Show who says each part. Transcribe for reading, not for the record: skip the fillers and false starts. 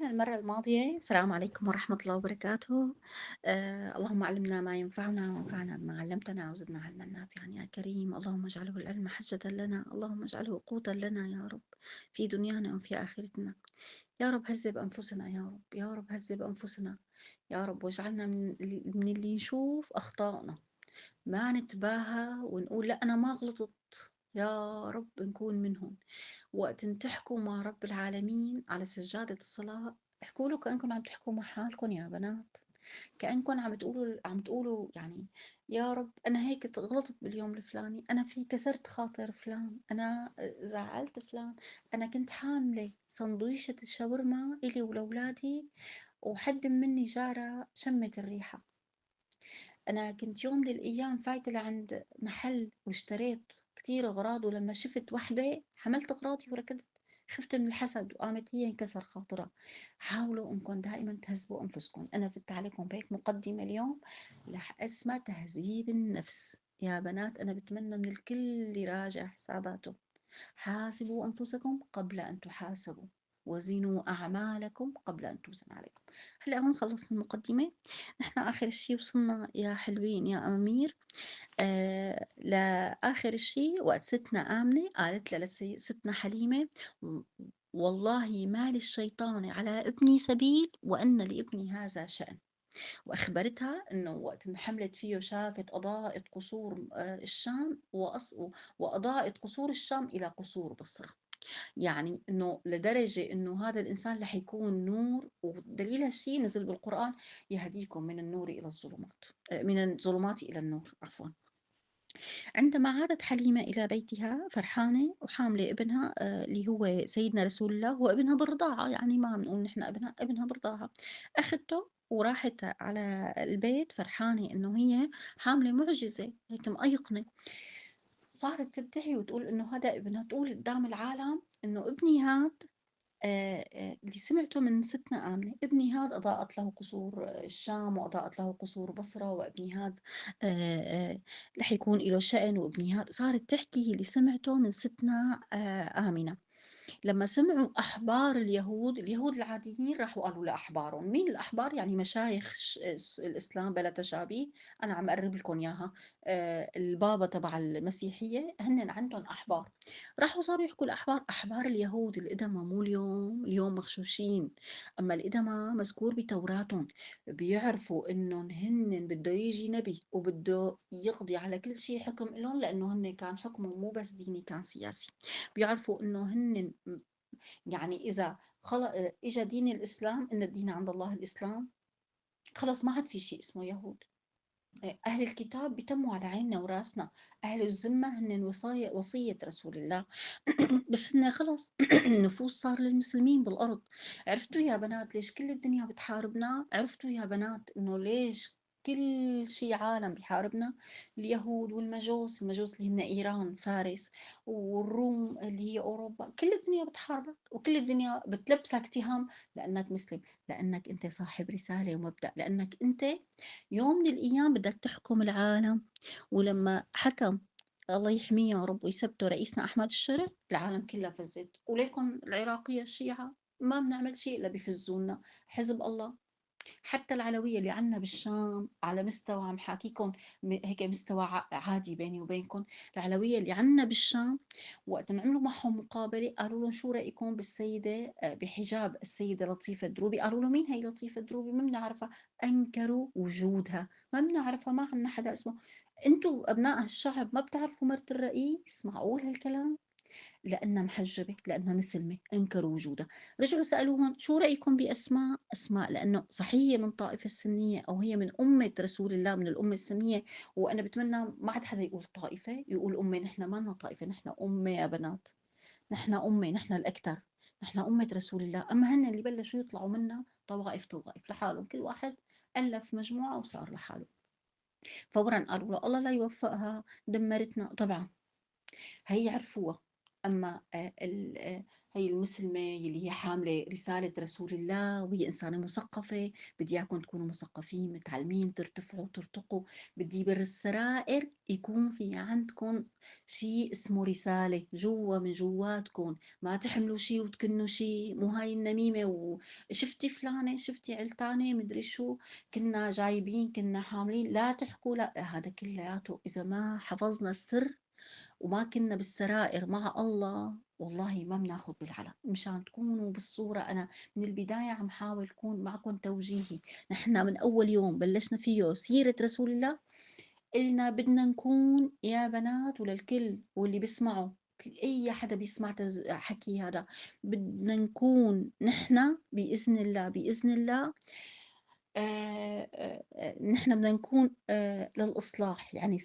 Speaker 1: المرة الماضية السلام عليكم ورحمة الله وبركاته. اللهم علمنا ما ينفعنا وانفعنا بما علمتنا وزدنا علما نافعا يا كريم. اللهم اجعله العلم حجة لنا، اللهم اجعله قوتا لنا يا رب في دنيانا وفي آخرتنا. يا رب هذب أنفسنا، يا رب يا رب هذب أنفسنا، يا رب واجعلنا من اللي نشوف أخطائنا، ما نتباهى ونقول لا أنا ما غلطت. يا رب نكون منهم. وقت تحكوا مع رب العالمين على سجادة الصلاة، احكوا له كأنكم عم تحكوا مع حالكم يا بنات، كأنكم عم تقولوا يعني يا رب أنا هيك غلطت باليوم الفلاني، أنا في كسرت خاطر فلان، أنا زعلت فلان، أنا كنت حاملة سندويشة الشاورما إلي ولولادي وحد مني جارة شمت الريحة. أنا كنت يوم من الأيام فايتة لعند محل واشتريت كتير أغراض، ولما شفت وحدة حملت أغراضي وركضت، خفت من الحسد وقامت هي انكسر خاطرها. حاولوا انكم دائما تهذبوا انفسكم. انا فدت عليكم بهيك مقدمة اليوم رح اسمها تهذيب النفس. يا بنات انا بتمنى من الكل يراجع حساباته. حاسبوا انفسكم قبل ان تحاسبوا، وزنوا اعمالكم قبل ان توزن عليكم. هلا هون خلصنا المقدمة. نحن آخر شي وصلنا يا حلوين يا أمير، لآخر شي وقت ستنا آمنة قالت ستنا حليمة: "و- والله ما للشيطان على ابني سبيل وأن لابني هذا شأن". وأخبرتها أنه وقت انحملت فيه شافت أضاءت قصور الشام وأضاءت قصور الشام إلى قصور بصرة. يعني إنه لدرجة إنه هذا الإنسان رح يكون نور، ودليل هالشي نزل بالقرآن: يهديكم من النور إلى الظلمات، من الظلمات إلى النور عفوا. عندما عادت حليمة إلى بيتها فرحانة وحاملة ابنها اللي هو سيدنا رسول الله، وابنها بالرضاعة، يعني ما بنقول نحن ابنها بالرضاعة. أخذته وراحت على البيت فرحانة إنه هي حاملة معجزة هيك مأيقنة. صارت تدعي وتقول إنه هذا ابنها، تقول قدام العالم إنه ابني هاد اللي سمعته من ستنا آمنة، ابني هاد أضاءت له قصور الشام وأضاءت له قصور بصرة، وابني هاد آه، آه، رح يكون له شأن، وابني هاد. صارت تحكي اللي سمعته من ستنا آمنة. لما سمعوا أحبار اليهود العاديين راحوا قالوا لأحبارهم. مين الأحبار؟ يعني مشايخ الإسلام بلا تشابيه. أنا عم أقرب لكم إياها. البابا تبع المسيحية هن عندهم أحبار. راحوا صاروا يحكوا الأحبار: أحبار اليهود القدماء مو اليوم مغشوشين، أما القدماء مذكور بتوراتهم، بيعرفوا إنهم هن بده يجي نبي وبده يقضي على كل شيء حكم لهم، لأنه هن كان حكمهم مو بس ديني، كان سياسي. بيعرفوا إنه هن يعني إذا إجا دين الإسلام، إن الدين عند الله الإسلام، خلص ما عاد في شيء اسمه يهود. أهل الكتاب بيتموا على عيننا وراسنا، أهل الذمة هن وصية رسول الله. بس هن خلص النفوس صار للمسلمين بالأرض. عرفتوا يا بنات ليش كل الدنيا بتحاربنا؟ عرفتوا يا بنات إنه ليش كل شي عالم بيحاربنا؟ اليهود والمجوس، المجوس اللي هن إيران فارس، والروم اللي هي أوروبا، كل الدنيا بتحاربك وكل الدنيا بتلبسك تهم، لأنك مسلم، لأنك أنت صاحب رسالة ومبدأ، لأنك أنت يوم من الأيام بدك تحكم العالم. ولما حكم، الله يحميه يا رب ويثبته، رئيسنا أحمد الشرع، العالم كلها فزت. وليكن العراقية الشيعة ما بنعمل شيء إلا بفزونا. حزب الله. حتى العلوية اللي عنا بالشام على مستوى، عم حاكيكم هيك مستوى عادي بيني وبينكم، العلوية اللي عنا بالشام وقت عملوا معهم مقابلة قالوا لهم: شو رأيكم بالسيدة بحجاب السيدة لطيفة دروبي؟ قالوا له: مين هي لطيفة دروبي؟ ما بنعرفها. أنكروا وجودها، ما بنعرفها، ما عنا حدا اسمه. انتوا أبناء الشعب ما بتعرفوا مرت الرئيس؟ معقول هالكلام؟ لأنها محجبة، لأنها مسلمة، أنكروا وجودها. رجعوا سألوهم: شو رأيكم بأسماء لأنه صحيح هي من طائفة السنية أو هي من أمة رسول الله، من الأمة السنية. وأنا بتمنى ما عاد حدا يقول طائفة، يقول أمة. نحن ما لنا طائفة، نحن أمة يا بنات، نحن أمة، نحن الأكثر، نحن أمة رسول الله. أما هن اللي بلشوا يطلعوا منا طوائف لحالهم، كل واحد ألف مجموعة وصار لحاله. فورا قالوا له: الله لا يوفقها، دمرتنا. طبعا هي عرفوها. أما هي المسلمة يلي هي حاملة رسالة رسول الله، وهي إنسانة مثقفة. بدي إياكم تكونوا مثقفين متعلمين ترتفعوا ترتقوا. بدي بالسرائر يكون في عندكم شيء اسمه رسالة جوا من جواتكم، ما تحملوا شيء وتكنوا شيء. مو هاي النميمة وشفتي فلانة شفتي علتانة مدري شو، كنا جايبين كنا حاملين. لا تحكوا، لا، هذا كلياته إذا ما حفظنا السر وما كنا بالسرائر مع الله، والله ما بناخد بالعلن. مشان تكونوا بالصورة، أنا من البداية عم حاول أكون معكم توجيهي. نحن من أول يوم بلشنا فيه سيرة رسول الله، قلنا بدنا نكون يا بنات، وللكل واللي بيسمعوا، أي حدا بيسمع حكي هذا، بدنا نكون نحن بإذن الله، بإذن الله. نحن بدنا نكون للإصلاح، يعني